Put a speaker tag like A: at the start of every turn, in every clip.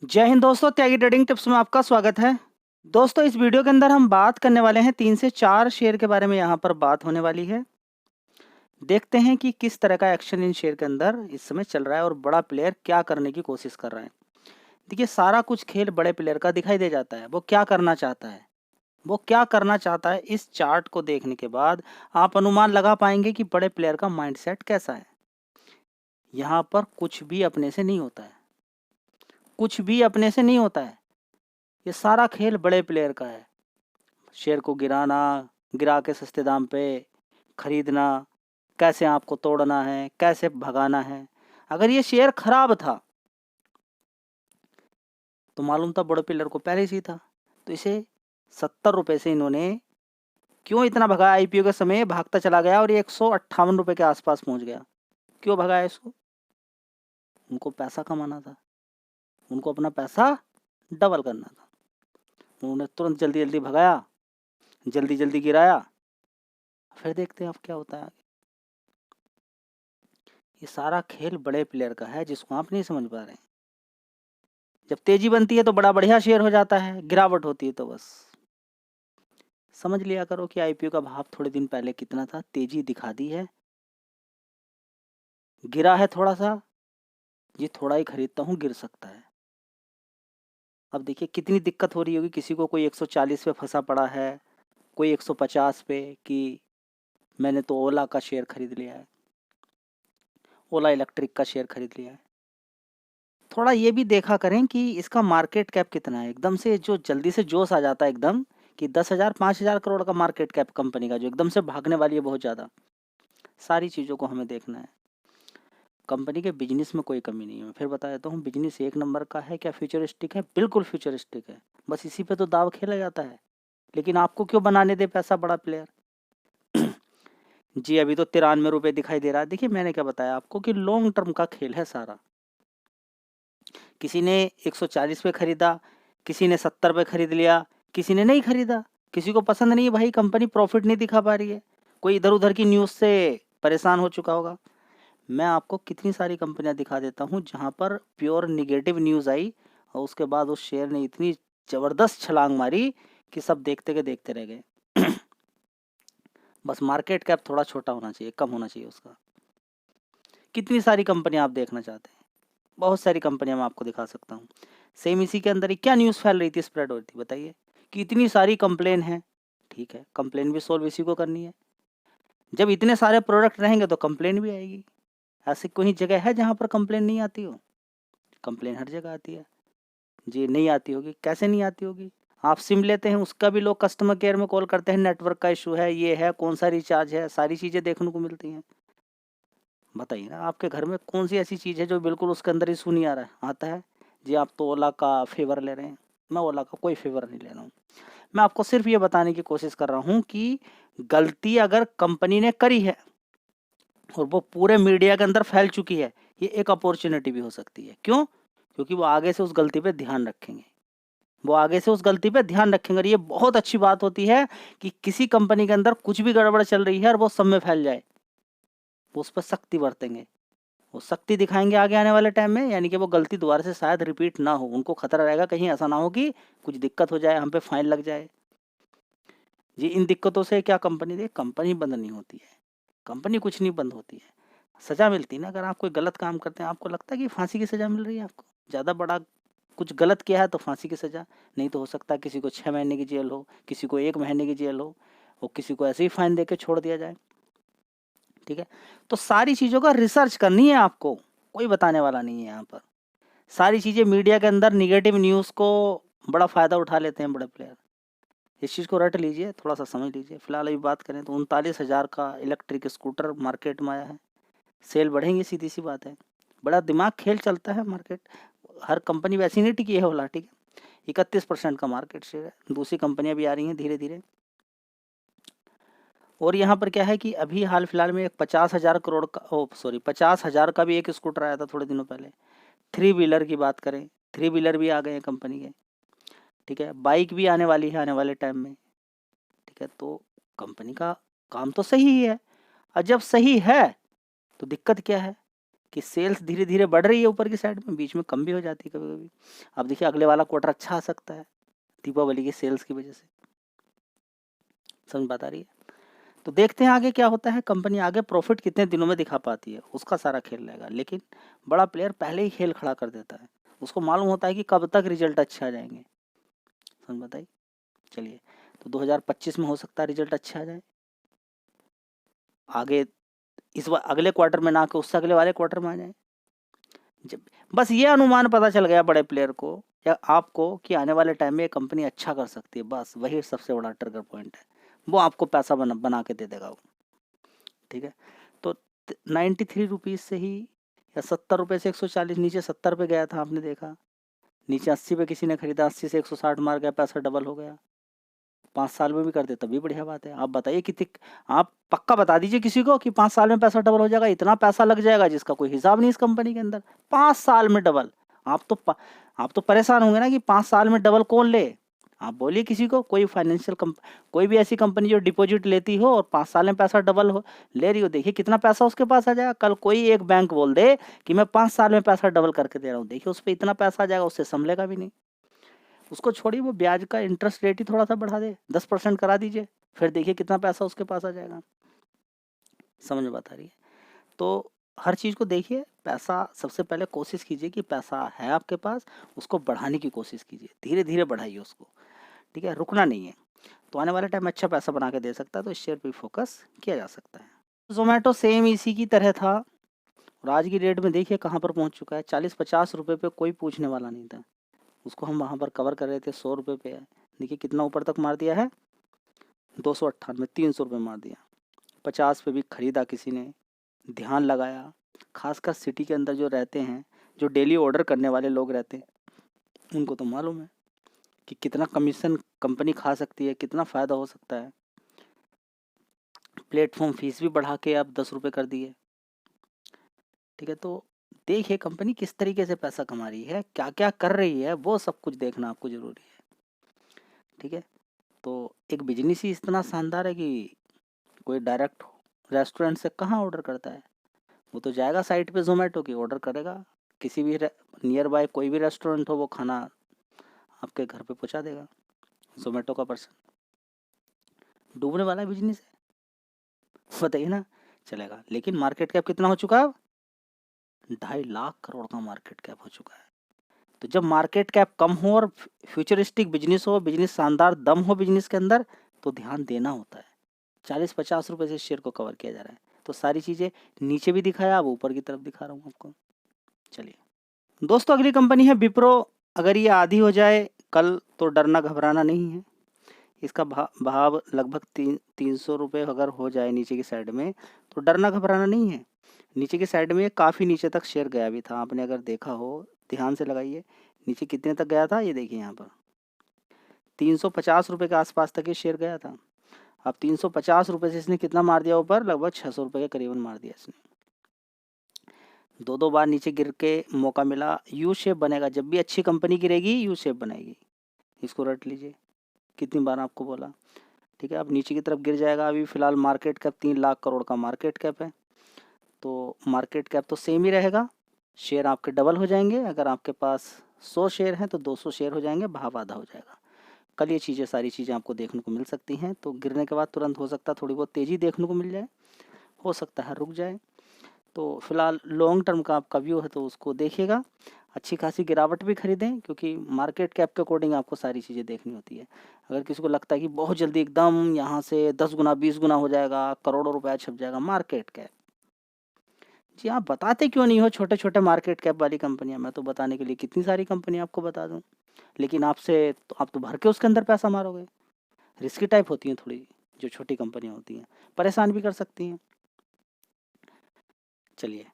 A: जय हिंद दोस्तों, त्यागी trading tips में आपका स्वागत है। दोस्तों, इस वीडियो के अंदर हम बात करने वाले हैं 3 से 4 शेयर के बारे में। यहाँ पर बात होने वाली है। देखते हैं कि किस तरह का एक्शन इन शेयर के अंदर इस समय चल रहा है और बड़ा प्लेयर क्या करने की कोशिश कर रहा है। देखिए, सारा कुछ खेल बड़े प्लेयर का दिखाई दे जाता है। वो क्या करना चाहता है, वो क्या करना चाहता है, इस चार्ट को देखने के बाद आप अनुमान लगा पाएंगे कि बड़े प्लेयर का माइंडसेट कैसा है। यहाँ पर कुछ भी अपने से नहीं होता है, कुछ भी अपने से नहीं होता है। ये सारा खेल बड़े प्लेयर का है। शेयर को गिराना, गिरा के सस्ते दाम पे खरीदना, कैसे आपको तोड़ना है, कैसे भगाना है। अगर ये शेयर खराब था तो मालूम था बड़े पिलर को पहले से ही था। तो इसे 70 रुपए से इन्होंने क्यों इतना भगाया। आईपीओ के समय भागता चला गया और ये 158 रुपए के आसपास पहुंच गया। क्यों भगाया इसको? उनको पैसा कमाना था, उनको अपना पैसा डबल करना था। उन्होंने तुरंत जल्दी जल्दी भगाया, जल्दी जल्दी गिराया। फिर देखते हैं अब क्या होता है आगे। ये सारा खेल बड़े प्लेयर का है जिसको आप नहीं समझ पा रहे हैं। जब तेजी बनती है तो बड़ा बढ़िया शेयर हो जाता है, गिरावट होती है तो बस समझ लिया करो कि आईपीओ का भाव थोड़े दिन पहले कितना था। तेजी दिखा दी है, गिरा है थोड़ा सा। ये थोड़ा ही खरीदता हूँ, गिर सकता है। अब देखिए कितनी दिक्कत हो रही होगी किसी को। कोई 140 पे फंसा पड़ा है, कोई 150 पे कि मैंने तो ओला का शेयर खरीद लिया है, ओला इलेक्ट्रिक का शेयर खरीद लिया है। थोड़ा ये भी देखा करें कि इसका मार्केट कैप कितना है। एकदम से जो जल्दी से जोश आ जाता है एकदम कि 10,000 5,000 करोड़ का मार्केट कैप कंपनी का, जो एकदम से भागने वाली है बहुत ज़्यादा। सारी चीज़ों को हमें देखना है। कंपनी के बिजनेस में कोई कमी नहीं है। मैं फिर बता देता हूँ, बिजनेस एक नंबर का है। क्या फ्यूचरिस्टिक है? बिल्कुल फ्यूचरिस्टिक है। बस इसी पे तो दाव खेला जाता है। लेकिन आपको क्यों बनाने दे पैसा बड़ा प्लेयर? जी, अभी तो 93 रुपये दिखाई दे रहा है। देखिए, मैंने क्या बताया आपको कि लॉन्ग टर्म का खेल है सारा। किसी ने 140 पे खरीदा, किसी ने 70 पे खरीद लिया, किसी ने नहीं खरीदा। किसी को पसंद नहीं है भाई, कंपनी प्रॉफिट नहीं दिखा पा रही है। कोई इधर उधर की न्यूज़ से परेशान हो चुका होगा। मैं आपको कितनी सारी कंपनियां दिखा देता हूं जहां पर प्योर निगेटिव न्यूज़ आई और उसके बाद उस शेयर ने इतनी ज़बरदस्त छलांग मारी कि सब देखते के देखते रह गए। बस मार्केट कैप थोड़ा छोटा होना चाहिए, कम होना चाहिए उसका। कितनी सारी कंपनियां आप देखना चाहते हैं? बहुत सारी कंपनियां मैं आपको दिखा सकता हूँ। सेम इसी के अंदर ही क्या न्यूज़ फैल रही थी, स्प्रेड हो रही थी, बताइए। कि इतनी सारी कंप्लेन है। ठीक है, कंप्लेन भी सोल्व इसी को करनी है। जब इतने सारे प्रोडक्ट रहेंगे तो कंप्लेन भी आएगी। ऐसी कोई जगह है जहाँ पर कंप्लेन नहीं आती हो? कंप्लेन हर जगह आती है। जी, नहीं आती होगी। कैसे नहीं आती होगी? आप सिम लेते हैं, उसका भी लोग कस्टमर केयर में कॉल करते हैं, नेटवर्क का इशू है, ये है, कौन सा रिचार्ज है, सारी चीज़ें देखने को मिलती हैं। बताइए ना, आपके घर में कौन सी ऐसी चीज़ है जो बिल्कुल उसके अंदर इशू नहीं आ रहा है? आता है। जी, आप तो ओला का फेवर ले रहे हैं। मैं ओला का कोई फेवर नहीं ले रहा हूँ। मैं आपको सिर्फ ये बताने की कोशिश कर रहा हूँ कि गलती अगर कंपनी ने करी है और वो पूरे मीडिया के अंदर फैल चुकी है, ये एक अपॉर्चुनिटी भी हो सकती है। क्यों? क्योंकि वो आगे से उस गलती पे ध्यान रखेंगे। वो आगे से उस गलती पे ध्यान रखेंगे और ये बहुत अच्छी बात होती है कि किसी कंपनी के अंदर कुछ भी गड़बड़ चल रही है और वो सब में फैल जाए, वो उस पर सख्ती बरतेंगे। वो सख्ती दिखाएंगे आगे आने वाले टाइम में, यानी कि वो गलती दोबारा से शायद रिपीट ना हो। उनको खतरा रहेगा कहीं ऐसा ना हो कि कुछ दिक्कत हो जाए, हम पे फाइन लग जाए। जी, इन दिक्कतों से क्या कंपनी बंद नहीं होती है। कंपनी कुछ नहीं बंद होती है, सजा मिलती है ना। अगर आप कोई गलत काम करते हैं, आपको लगता है कि फांसी की सजा मिल रही है आपको, ज़्यादा बड़ा कुछ गलत किया है तो फांसी की सजा। नहीं तो हो सकता है किसी को 6 महीने की जेल हो, किसी को 1 महीने की जेल हो और किसी को ऐसे ही फाइन दे के छोड़ दिया जाए। ठीक है, तो सारी चीज़ों का रिसर्च करनी है आपको, कोई बताने वाला नहीं है यहाँ पर। सारी चीज़ें मीडिया के अंदर निगेटिव न्यूज़ को बड़ा फ़ायदा उठा लेते हैं बड़े प्लेयर। इस चीज़ को रट लीजिए, थोड़ा सा समझ लीजिए। फिलहाल अभी बात करें तो 39,000 का इलेक्ट्रिक स्कूटर मार्केट में आया है। सेल बढ़ेंगी, सीधी सी बात है। बड़ा दिमाग खेल चलता है मार्केट। हर कंपनी वैसी नहीं टिकी है ओला, ठीक है। 31% का मार्केट शेयर है। दूसरी कंपनियां भी आ रही हैं धीरे धीरे। और यहाँ पर क्या है कि अभी हाल फिलहाल में एक 50,000 करोड़ का, ओ सॉरी, 50,000 का भी एक स्कूटर आया था थोड़े दिनों पहले। 3 व्हीलर की बात करें, 3 व्हीलर भी आ गए हैं कंपनी के। ठीक है, बाइक भी आने वाली है आने वाले टाइम में। ठीक है, तो कंपनी का काम तो सही ही है। और जब सही है तो दिक्कत क्या है? कि सेल्स धीरे धीरे बढ़ रही है ऊपर की साइड में, बीच में कम भी हो जाती है कभी कभी। अब देखिए अगले वाला क्वार्टर अच्छा आ सकता है दीपावली की सेल्स की वजह से। समझ बात आ रही है? तो देखते हैं आगे क्या होता है, कंपनी आगे प्रॉफिट कितने दिनों में दिखा पाती है, उसका सारा खेल रहेगा। लेकिन बड़ा प्लेयर पहले ही खेल खड़ा कर देता है, उसको मालूम होता है कि कब तक रिजल्ट अच्छे आ जाएंगे। समझ बताइए? चलिए, तो 2025 में हो सकता है रिजल्ट अच्छे आ जाए, आगे इस बार अगले क्वार्टर में ना, कि उससे अगले वाले क्वार्टर में आ जाए। जब बस ये अनुमान पता चल गया बड़े प्लेयर को या आपको कि आने वाले टाइम में ये कंपनी अच्छा कर सकती है, बस वही सबसे बड़ा ट्रिगर पॉइंट है। वो आपको पैसा बना के दे देगा वो। ठीक है, तो 93 रुपीज़ से ही या 70 रुपये से 140, नीचे 70 पे गया था आपने देखा, नीचे 80 पे किसी ने खरीदा, 80 से 160 मार गया, पैसा डबल हो गया। 5 साल में भी कर दे तब भी बढ़िया बात है। आप बताइए कितनी, आप पक्का बता दीजिए किसी को कि 5 साल में पैसा डबल हो जाएगा। इतना पैसा लग जाएगा जिसका कोई हिसाब नहीं इस कंपनी के अंदर। 5 साल में डबल। आप तो परेशान होंगे ना कि 5 साल में डबल कौन ले। आप बोलिए किसी को, कोई कोई भी ऐसी कंपनी जो डिपॉजिट लेती हो और 5 साल में पैसा डबल हो ले रही हो, देखिए कितना पैसा उसके पास आ जाएगा। कल कोई एक बैंक बोल दे कि मैं 5 साल में पैसा डबल करके दे रहा हूँ, देखिए उस पर इतना पैसा आ जाएगा, उससे संभलेगा भी नहीं। उसको छोड़िए, वो ब्याज का इंटरेस्ट रेट ही थोड़ा सा बढ़ा दे, 10% करा दीजिए, फिर देखिए कितना पैसा उसके पास आ जाएगा। समझ में बात आ रही है? तो हर चीज़ को देखिए, पैसा सबसे पहले कोशिश कीजिए कि पैसा है आपके पास, उसको बढ़ाने की कोशिश कीजिए, धीरे धीरे बढ़ाइए उसको। ठीक है, रुकना नहीं है। तो आने वाले टाइम में अच्छा पैसा बना के दे सकता है, तो इस शेयर पर फोकस किया जा सकता है। जोमेटो सेम इसी की तरह था, और आज की डेट में देखिए कहाँ पर पहुँच चुका है। 40-50 रुपये पे कोई पूछने वाला नहीं था, उसको हम वहाँ पर कवर कर रहे थे 100 रुपये पे है। देखिए कितना ऊपर तक मार दिया है, 298, 300 रुपये मार दिया। 50 पे भी खरीदा किसी ने, ध्यान लगाया। खासकर सिटी के अंदर जो रहते हैं, जो डेली ऑर्डर करने वाले लोग रहते हैं, उनको तो मालूम है कि कितना कमीशन कंपनी खा सकती है, कितना फ़ायदा हो सकता है। प्लेटफॉर्म फीस भी बढ़ा के अब 10 रुपये कर दिए। ठीक है, तो देखिए कंपनी किस तरीके से पैसा कमा रही है, क्या क्या कर रही है, वो सब कुछ देखना आपको ज़रूरी है। ठीक है, तो एक बिजनेस ही इतना शानदार है कि कोई डायरेक्ट रेस्टोरेंट से कहाँ ऑर्डर करता है, वो तो जाएगा साइट पे जोमेटो की, ऑर्डर करेगा, किसी भी नियर बाय कोई भी रेस्टोरेंट हो, वो खाना आपके घर पे पहुंचा देगा जोमेटो का पर्सन। डूबने वाला बिजनेस है, बताइए ना, चलेगा। लेकिन मार्केट कैप कितना हो चुका है अब? 2.5 लाख करोड़ का मार्केट कैप हो चुका है। तो जब मार्केट कैप कम हो और फ्यूचरिस्टिक बिजनेस हो, बिजनेस शानदार दम हो बिजनेस के अंदर, तो ध्यान देना होता है। 40-50 रुपए से शेयर को कवर किया जा रहा है, तो सारी चीज़ें नीचे भी दिखाया, अब ऊपर की तरफ दिखा रहा हूँ आपको। चलिए दोस्तों, अगली कंपनी है विप्रो। अगर ये आधी हो जाए कल तो डरना घबराना नहीं है। इसका भाव लगभग 300 रुपये अगर हो जाए नीचे की साइड में, तो डरना घबराना नहीं है। नीचे की साइड में काफ़ी नीचे तक शेयर गया भी था, आपने अगर देखा हो, ध्यान से लगाइए नीचे कितने तक गया था। ये देखिए यहाँ पर 350 रुपये के आसपास तक ये शेयर गया था। अब 350 रुपये से इसने कितना मार दिया ऊपर, लगभग 600 रुपये के करीबन मार दिया इसने। 2 बार नीचे गिर के मौका मिला, यू शेप बनेगा। जब भी अच्छी कंपनी गिरेगी यू शेप बनेगी, इसको रट लीजिए, कितनी बार आपको बोला। ठीक है, अब नीचे की तरफ गिर जाएगा। अभी फ़िलहाल मार्केट कैप 3 लाख करोड़ का मार्केट कैप है, तो मार्केट कैप तो सेम ही रहेगा, शेयर आपके डबल हो जाएंगे। अगर आपके पास 100 शेयर हैं तो 200 शेयर हो जाएंगे, भाव आधा हो जाएगा। कल ये सारी चीज़ें आपको देखने को मिल सकती हैं। तो गिरने के बाद तुरंत हो सकता है थोड़ी बहुत तेज़ी देखने को मिल जाए, हो सकता है रुक जाए। तो फिलहाल लॉन्ग टर्म का आपका व्यू है तो उसको देखिएगा। अच्छी खासी गिरावट भी खरीदें, क्योंकि मार्केट कैप के अकॉर्डिंग आपको सारी चीज़ें देखनी होती है। अगर किसी को लगता है कि बहुत जल्दी एकदम यहाँ से 10 गुना 20 गुना हो जाएगा, करोड़ों रुपया छप जाएगा, मार्केट कैप, जी आप बताते क्यों नहीं हो छोटे छोटे मार्केट कैप वाली कंपनियां? मैं तो बताने के लिए कितनी सारी कंपनी आपको बता दूं, लेकिन आपसे तो आप तो भर के उसके अंदर पैसा मारोगे। रिस्की टाइप होती हैं थोड़ी जो छोटी कंपनियां होती हैं, परेशान भी कर सकती हैं। चलिए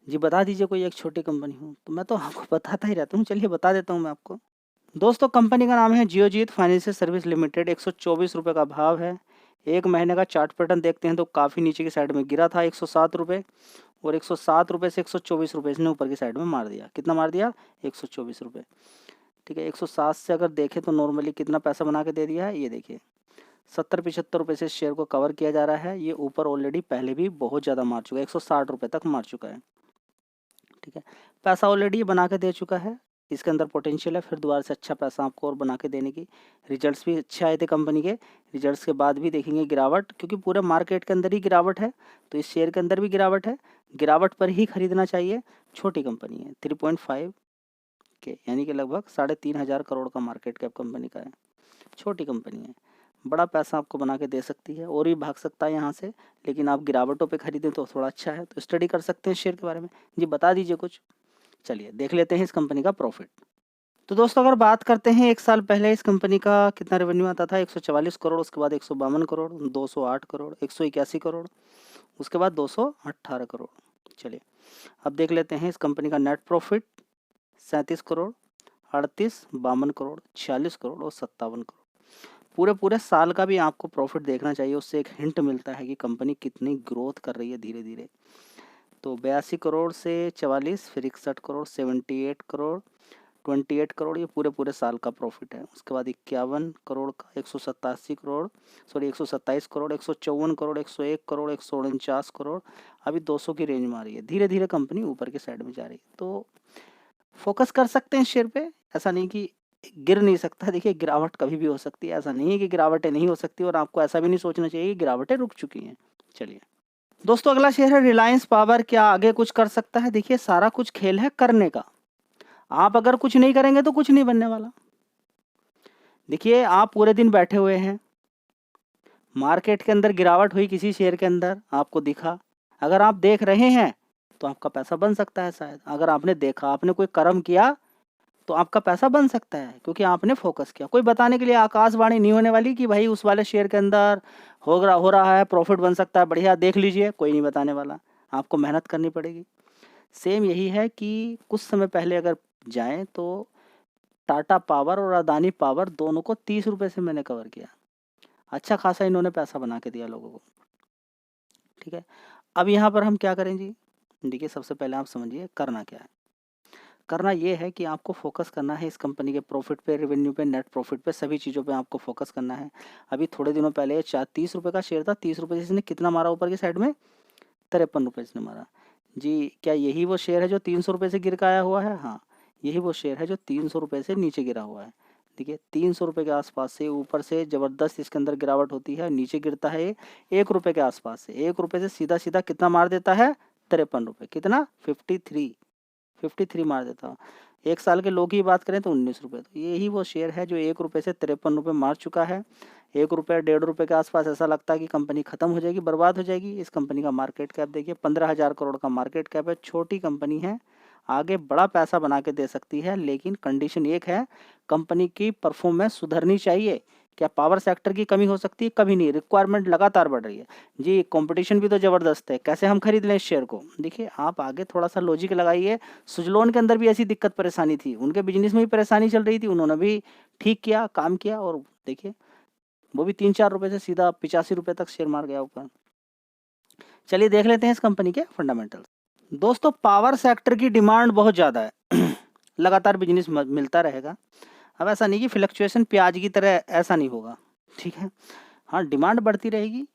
A: जी, बता दीजिए कोई एक छोटी कंपनी हो, तो मैं तो आपको बताता ही रहता हूँ। चलिए बता देता हूँ मैं आपको। दोस्तों कंपनी का नाम है जियोजीत फाइनेंशियल सर्विस लिमिटेड। 124 रुपये का भाव है। एक महीने का चार्ट पैटर्न देखते हैं तो काफ़ी नीचे की साइड में गिरा था 107 रुपये, और 107 रुपये से 124 रुपये इसने ऊपर की साइड में मार दिया। कितना मार दिया? 124 रुपये। ठीक है, 107 से अगर देखें तो नॉर्मली कितना पैसा बना के दे दिया है, ये देखिए 70-75 रुपये से शेयर को कवर किया जा रहा है। ये ऊपर ऑलरेडी पहले भी बहुत ज़्यादा मार चुका है, 160 रुपये तक मार चुका है। ठीक है। पैसा ऑलरेडी ये बना के दे चुका है, इसके अंदर पोटेंशियल है फिर दोबारा से अच्छा पैसा आपको और बना के देने की। रिजल्ट्स भी अच्छे आए थे कंपनी के, रिजल्ट्स के बाद भी देखेंगे गिरावट, क्योंकि पूरे मार्केट के अंदर ही गिरावट है, तो इस शेयर के अंदर भी गिरावट है, गिरावट पर ही खरीदना चाहिए। छोटी कंपनी है, 3.5 के यानी कि लगभग 3,500 करोड़ का मार्केट कैप कंपनी का है, छोटी कंपनी है, बड़ा पैसा आपको बना के दे सकती है और भी भाग सकता है यहाँ से, लेकिन आप गिरावटों पे खरीदें तो थोड़ा अच्छा है, तो स्टडी कर सकते हैं शेयर के बारे में। जी बता दीजिए कुछ। चलिए देख लेते हैं इस कंपनी का प्रॉफिट। तो दोस्तों अगर बात करते हैं 1 साल पहले इस कंपनी का कितना रेवेन्यू आता था, 144 करोड़, उसके बाद 152 करोड़, 208 करोड़, 181 करोड़, उसके बाद 218 करोड़। चलिए अब देख लेते हैं इस कंपनी का नेट प्रॉफिट, 37 करोड़, 38, 52 करोड़, 46 करोड़ और 57 करोड़। पूरे साल का भी आपको प्रॉफिट देखना चाहिए, उससे एक हिंट मिलता है कि कंपनी कितनी ग्रोथ कर रही है धीरे धीरे। तो 82 करोड़ से 44, फिर 61 करोड़, 78 करोड़, 28 करोड़, ये पूरे साल का प्रॉफिट है। उसके बाद 51 करोड़ का, 127 करोड़, 127 करोड़, 154 करोड़, 101 करोड़, 149 करोड़, अभी 200 की रेंज में आ रही है। धीरे धीरे कंपनी ऊपर की साइड में जा रही है, तो फोकस कर सकते हैं शेयर पे, ऐसा नहीं कि गिर नहीं सकता। देखिए गिरावट कभी भी हो सकती है, ऐसा नहीं है कि गिरावटें नहीं हो सकती, और आपको ऐसा भी नहीं सोचना चाहिए कि गिरावटें रुक चुकी हैं। चलिए दोस्तों अगला शेयर है रिलायंस पावर। क्या आगे कुछ कर सकता है? देखिए सारा कुछ खेल है करने का, आप अगर कुछ नहीं करेंगे तो कुछ नहीं बनने वाला। देखिए आप पूरे दिन बैठे हुए हैं, मार्केट के अंदर गिरावट हुई किसी शेयर के अंदर, आपको दिखा, अगर आप देख रहे हैं तो आपका पैसा बन सकता है शायद। अगर आपने देखा, आपने कोई कर्म किया तो आपका पैसा बन सकता है, क्योंकि आपने फोकस किया। कोई बताने के लिए आकाशवाणी नहीं होने वाली कि भाई उस वाले शेयर के अंदर हो रहा है, प्रॉफिट बन सकता है, बढ़िया देख लीजिए, कोई नहीं बताने वाला, आपको मेहनत करनी पड़ेगी। सेम यही है कि कुछ समय पहले अगर जाएं तो टाटा पावर और अदानी पावर दोनों को 30 रुपये से मैंने कवर किया, अच्छा खासा इन्होंने पैसा बना के दिया लोगों को। ठीक है, अब यहाँ पर हम क्या करें जी? देखिए सबसे पहले आप समझिए करना क्या है। करना ये है कि आपको फोकस करना है इस कंपनी के प्रॉफिट पे, रेवेन्यू पे, नेट प्रॉफिट पे, सभी चीज़ों पे आपको फोकस करना है। अभी थोड़े दिनों पहले 30 रुपये का शेयर था, 30 रुपये से इसने कितना मारा ऊपर की साइड में? 53 रुपये इसने मारा। जी क्या यही वो शेयर है जो 300 रुपये से गिर के आया हुआ है? हाँ, यही वो शेयर है जो 300 रुपये से नीचे गिरा हुआ है। देखिए 300 रुपये के आसपास से ऊपर से ज़बरदस्त इसके अंदर गिरावट होती है, नीचे गिरता है 1 रुपये के आसपास से। 1 रुपये से सीधा सीधा कितना मार देता है? 53 रुपये। कितना? 53 मार देता। 1 साल के लो की बात करें तो 19 रुपये। तो यही वो शेयर है जो 1 रुपये से 53 रुपये मार चुका है। 1 रुपये 1.5 रुपये के आसपास ऐसा लगता है कि कंपनी खत्म हो जाएगी, बर्बाद हो जाएगी। इस कंपनी का मार्केट कैप देखिए 15,000 करोड़ का मार्केट कैप है, छोटी कंपनी है, आगे बड़ा पैसा बना के दे सकती है, लेकिन कंडीशन एक है, कंपनी की परफॉर्मेंस सुधरनी चाहिए। क्या पावर सेक्टर की कमी हो सकती है? कभी नहीं, रिक्वायरमेंट लगातार बढ़ रही है जी, कंपटीशन भी तो ज़बरदस्त है। कैसे हम खरीद लें इस शेयर को? देखिए आप आगे थोड़ा सा लॉजिक लगाइए। सुजलोन के अंदर भी ऐसी दिक्कत परेशानी थी, उनके बिजनेस में भी परेशानी चल रही थी, उन्होंने भी ठीक किया, काम किया, और देखिए वो भी 3-4 रुपये से सीधा 85 रुपये तक शेयर मार गया ऊपर। चलिए देख लेते हैं इस कंपनी के फंडामेंटल्स। दोस्तों पावर सेक्टर की डिमांड बहुत ज़्यादा है लगातार बिजनेस मिलता रहेगा। अब ऐसा नहीं कि फ्लक्चुएशन प्याज की तरह, ऐसा नहीं होगा, ठीक है। हाँ डिमांड बढ़ती रहेगी,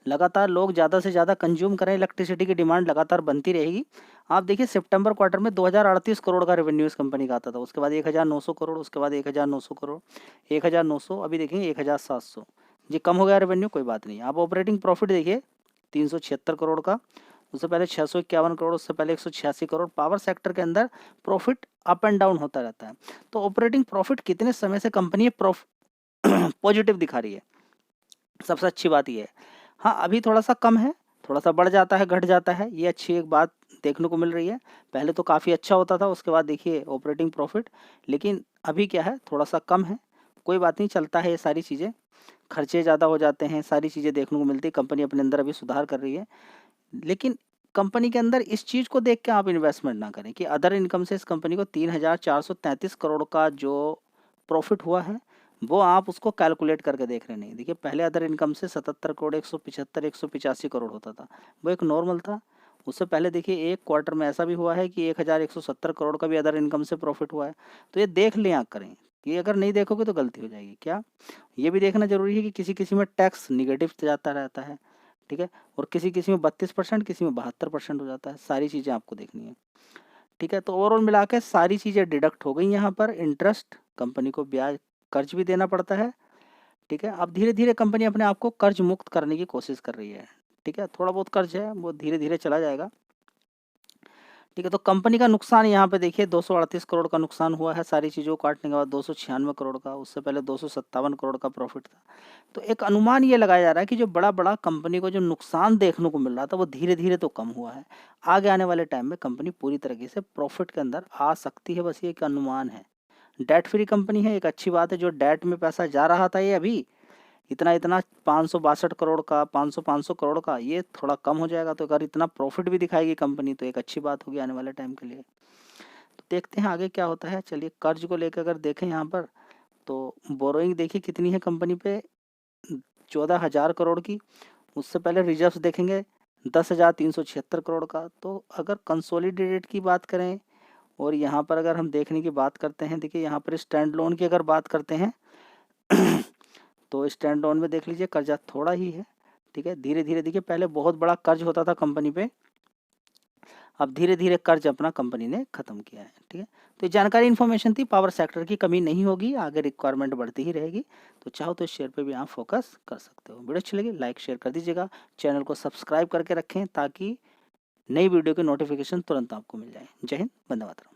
A: लगातार लोग ज़्यादा से ज़्यादा कंज्यूम करें, इलेक्ट्रिसिटी की डिमांड लगातार बनती रहेगी। आप देखिए सितंबर क्वार्टर में 2038 करोड़ का रेवेन्यू इस कंपनी का आता था, उसके बाद 1900 करोड़, उसके बाद 1900 करोड़, 1900, अभी देखेंगे 1700। जी कम हो गया रेवेन्यू, कोई बात नहीं। आप ऑपरेटिंग प्रॉफिट देखिए 376 करोड़ का, उससे पहले 651 करोड़, उससे पहले 186 करोड़। पावर सेक्टर के अंदर प्रॉफिट अप एंड डाउन होता रहता है, तो ऑपरेटिंग प्रॉफिट कितने समय से कंपनी पॉजिटिव दिखा रही है, सबसे अच्छी बात ये है। हाँ अभी थोड़ा सा कम है, थोड़ा सा बढ़ जाता है, घट जाता है, ये अच्छी एक बात देखने को मिल रही है। पहले तो काफ़ी अच्छा होता था, उसके बाद देखिए ऑपरेटिंग प्रॉफिट, लेकिन अभी क्या है थोड़ा सा कम है, कोई बात नहीं, चलता है ये सारी चीज़ें। खर्चे ज़्यादा हो जाते हैं, सारी चीज़ें देखने को मिलती है, कंपनी अपने अंदर अभी सुधार कर रही है। लेकिन कंपनी के अंदर इस चीज़ को देख के आप इन्वेस्टमेंट ना करें कि अदर इनकम से इस कंपनी को 3,433 करोड़ का जो प्रॉफिट हुआ है वो आप उसको कैलकुलेट करके देख रहे नहीं। देखिए पहले अदर इनकम से 77 करोड़, 175, 185 करोड़ होता था, वो एक नॉर्मल था। उससे पहले देखिए एक क्वार्टर में ऐसा भी हुआ है कि 1,170 करोड़ का भी अदर इनकम से प्रॉफिट हुआ है। तो ये देख लें आप करें, ये अगर नहीं देखोगे तो गलती हो जाएगी। क्या ये भी देखना जरूरी है कि किसी किसी में टैक्स निगेटिव जाता रहता है, ठीक है, और किसी किसी में 32%, किसी में 72% हो जाता है, सारी चीज़ें आपको देखनी है। ठीक है, तो ओवरऑल मिला के सारी चीज़ें डिडक्ट हो गई यहाँ पर। इंटरेस्ट, कंपनी को ब्याज, कर्ज भी देना पड़ता है। ठीक है, अब धीरे धीरे कंपनी अपने आप को कर्ज मुक्त करने की कोशिश कर रही है। ठीक है, थोड़ा बहुत कर्ज है वो धीरे धीरे चला जाएगा। ठीक है, तो कंपनी का नुकसान यहाँ पे देखिए 238 करोड़ का नुकसान हुआ है सारी चीज़ों को काटने के बाद, 296 करोड़ का, उससे पहले 257 करोड़ का प्रॉफिट था। तो एक अनुमान ये लगाया जा रहा है कि जो बड़ा बड़ा कंपनी को जो नुकसान देखने को मिल रहा था वो धीरे धीरे तो कम हुआ है। आगे आने वाले टाइम में कंपनी पूरी तरीके से प्रॉफिट के अंदर आ सकती है, बस ये एक अनुमान है। डेट फ्री कंपनी है, एक अच्छी बात है। जो डेट में पैसा जा रहा था ये अभी इतना इतना 562 करोड़ का, 500 करोड़ का, ये थोड़ा कम हो जाएगा। तो अगर इतना प्रॉफिट भी दिखाएगी कंपनी तो एक अच्छी बात होगी आने वाले टाइम के लिए। तो देखते हैं आगे क्या होता है। चलिए, कर्ज को लेकर अगर देखें यहाँ पर तो बोरोइंग देखिए कितनी है कंपनी पे, 14,000 करोड़ की। उससे पहले रिजर्व्स देखेंगे 10,376 करोड़ का। तो अगर कंसोलिडेटेड की बात करें और यहाँ पर अगर हम देखने की बात करते हैं, देखिए यहाँ पर स्टैंड लोन की अगर बात करते हैं तो स्टैंड लोन में देख लीजिए कर्जा थोड़ा ही है। ठीक है, धीरे धीरे देखिए पहले बहुत बड़ा कर्ज होता था कंपनी पे, अब धीरे धीरे कर्ज अपना कंपनी ने खत्म किया है। ठीक है, तो ये जानकारी इन्फॉर्मेशन थी। पावर सेक्टर की कमी नहीं होगी, आगे रिक्वायरमेंट बढ़ती ही रहेगी। तो चाहो तो इस शेयर पे भी आप फोकस कर सकते हो। वीडियो अच्छी लगी लाइक शेयर कर दीजिएगा, चैनल को सब्सक्राइब करके रखें ताकि नई वीडियो की नोटिफिकेशन तुरंत आपको मिल जाए। जय हिंद, वंदे मातरम।